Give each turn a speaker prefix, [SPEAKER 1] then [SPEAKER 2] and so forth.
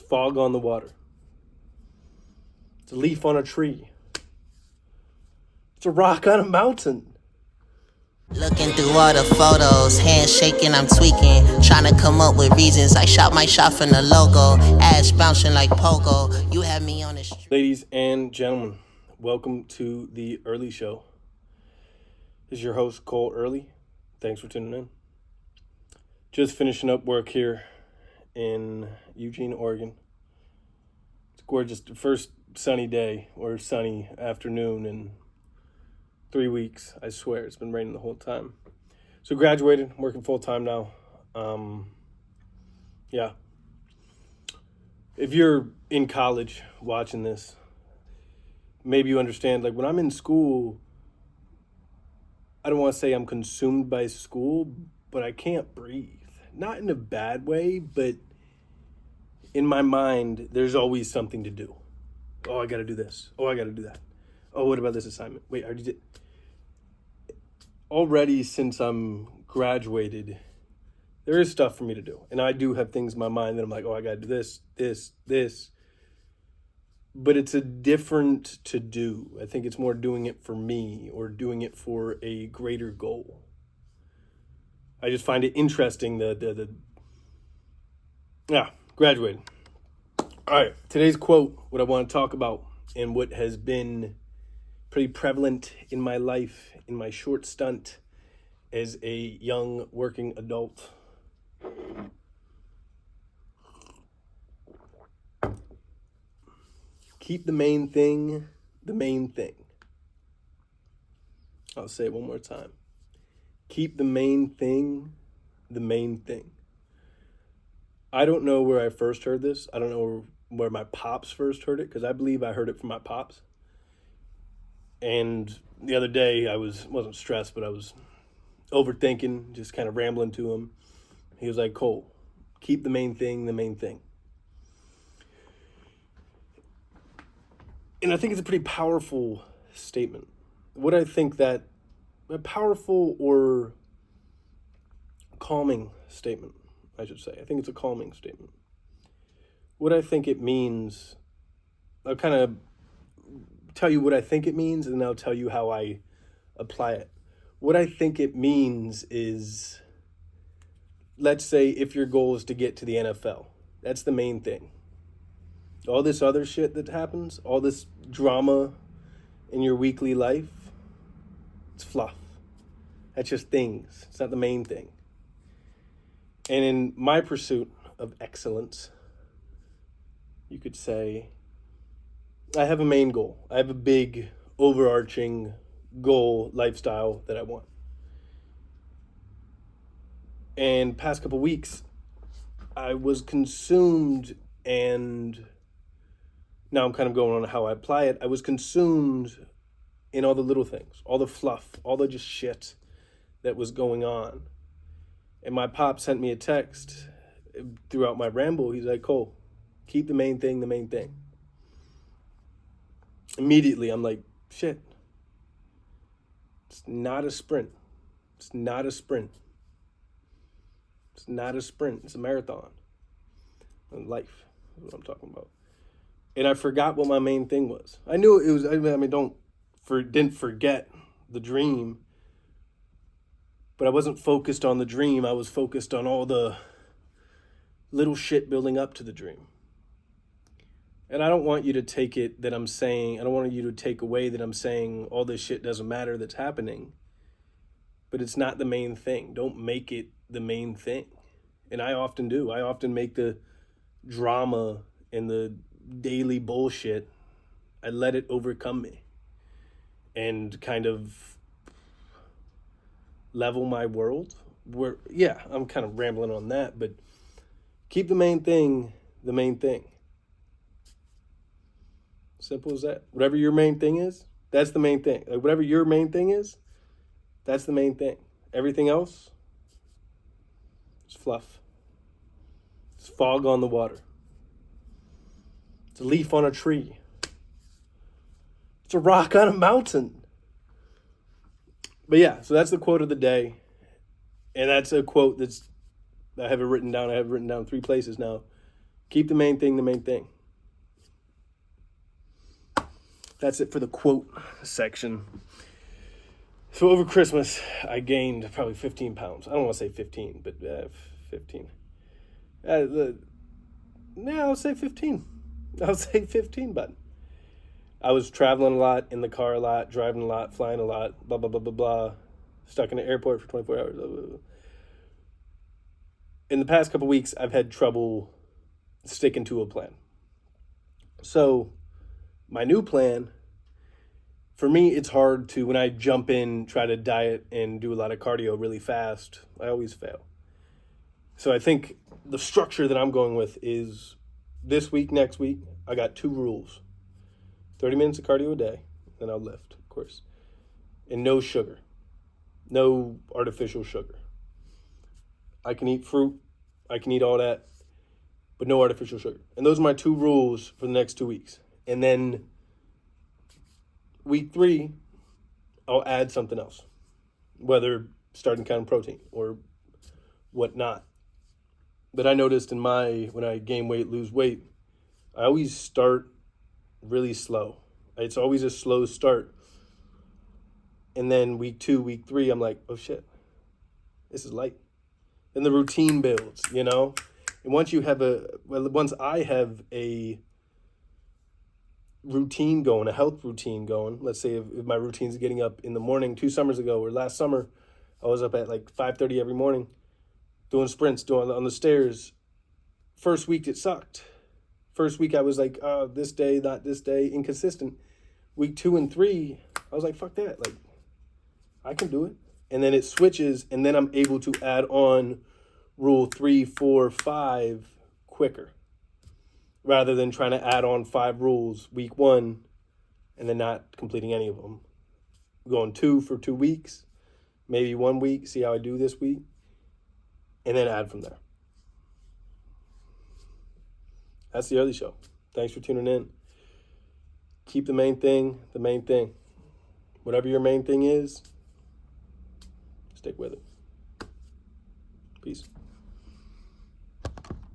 [SPEAKER 1] fog on the water. It's a leaf on a tree. It's a rock on a mountain.
[SPEAKER 2] Looking through all the photos, hands shaking, I'm tweaking, trying to come up with reasons. I shot my shot from the logo, ass bouncing like pogo. You have me on the street.
[SPEAKER 1] Ladies and gentlemen, welcome to the Earley Show. This is your host, Cole Earley. Thanks for tuning in. Just finishing up work here in Eugene, Oregon. It's gorgeous. The first sunny day or sunny afternoon in 3 weeks. I swear, it's been raining the whole time. So graduated, working full time now. Yeah. If you're in college watching this, maybe you understand, like when I'm in school, I don't want to say I'm consumed by school, but I can't breathe. Not in a bad way, but in my mind, there's always something to do. Oh, I got to do this. Oh, I got to do that. Oh, what about this assignment? Wait, I already did. Already since I'm graduated, there is stuff for me to do. And I do have things in my mind that I'm like, oh, I got to do this. But it's a different to do. I think it's more doing it for me or doing it for a greater goal. I just find it interesting graduated. All right, today's quote, what I want to talk about and what has been pretty prevalent in my life, in my short stunt as a young working adult. Keep the main thing the main thing. I'll say it one more time. Keep the main thing the main thing. I don't know where I first heard this. I don't know where my pops first heard it, because I believe I heard it from my pops. And the other day I wasn't stressed, but I was overthinking, just kind of rambling to him. He was like, Cole, keep the main thing the main thing. And I think it's a pretty powerful statement. What I think that a powerful or calming statement, I should say. I think it's a calming statement. What I think it means, I'll kind of tell you what I think it means, and then I'll tell you how I apply it. What I think it means is, let's say if your goal is to get to the NFL, that's the main thing. All this other shit that happens, all this drama in your weekly life, it's fluff. That's just things. It's not the main thing. And in my pursuit of excellence, you could say, I have a main goal. I have a big, overarching goal, lifestyle that I want. And past couple weeks, I was consumed, and now I'm kind of going on how I apply it. I was consumed in all the little things, all the fluff, all the just shit that was going on. And my pop sent me a text throughout my ramble. He's like, Cole, keep the main thing the main thing. Immediately, I'm like, shit. It's not a sprint. It's not a sprint. It's not a sprint. It's a marathon. And life is what I'm talking about. And I forgot what my main thing was. I knew it was, didn't forget the dream, but I wasn't focused on the dream. I was focused on all the little shit building up to the dream. And I don't want you to take it that I'm saying, I don't want you to take away that I'm saying all this shit doesn't matter that's happening, but it's not the main thing. Don't make it the main thing. And I often do. I often make the drama and the daily bullshit, I let it overcome me and kind of level my world. I'm kind of rambling on that, but keep the main thing the main thing. Simple as that. Whatever your main thing is, that's the main thing. Like whatever your main thing is, that's the main thing. Everything else is fluff. It's fog on the water. It's a leaf on a tree. It's a rock on a mountain. But yeah, so that's the quote of the day. And that's a quote I have it written down. I have it written down 3 places now. Keep the main thing the main thing. That's it for the quote section. So over Christmas, I gained probably 15 pounds. I don't want to say 15, but 15. I'll say 15. I'll say 15, but I was traveling a lot, in the car a lot, driving a lot, flying a lot, blah, blah, blah, blah, blah. Stuck in the airport for 24 hours. Blah, blah, blah. In the past couple weeks, I've had trouble sticking to a plan. So my new plan, for me, it's hard to, when I jump in, try to diet and do a lot of cardio really fast, I always fail. So I think the structure that I'm going with is this week, next week, I got 2 rules. 30 minutes of cardio a day, then I'll lift, of course. And no sugar. No artificial sugar. I can eat fruit, I can eat all that, but no artificial sugar. And those are my 2 rules for the next 2 weeks. And then week 3, I'll add something else, whether starting counting protein or whatnot. But I noticed when I gain weight, lose weight, I always start really slow. It's always a slow start. And then week 2, week 3, I'm like, oh shit, this is light. Then the routine builds, And once I have a routine going, a health routine going, let's say if my routine's getting up in the morning, 2 summers ago or last summer, I was up at like 5:30 every morning doing sprints, doing on the stairs. First week it sucked. First week I was like, oh, this day, not this day, inconsistent. Week 2 and 3, I was like, fuck that. Like, I can do it. And then it switches, and then I'm able to add on rule 3, 4, 5 quicker, rather than trying to add on 5 rules week 1 and then not completing any of them. Going 2 for 2 weeks, maybe 1 week, see how I do this week, and then add from there. That's the Earley Show. Thanks for tuning in. Keep the main thing the main thing. Whatever your main thing is, stick with it. Peace.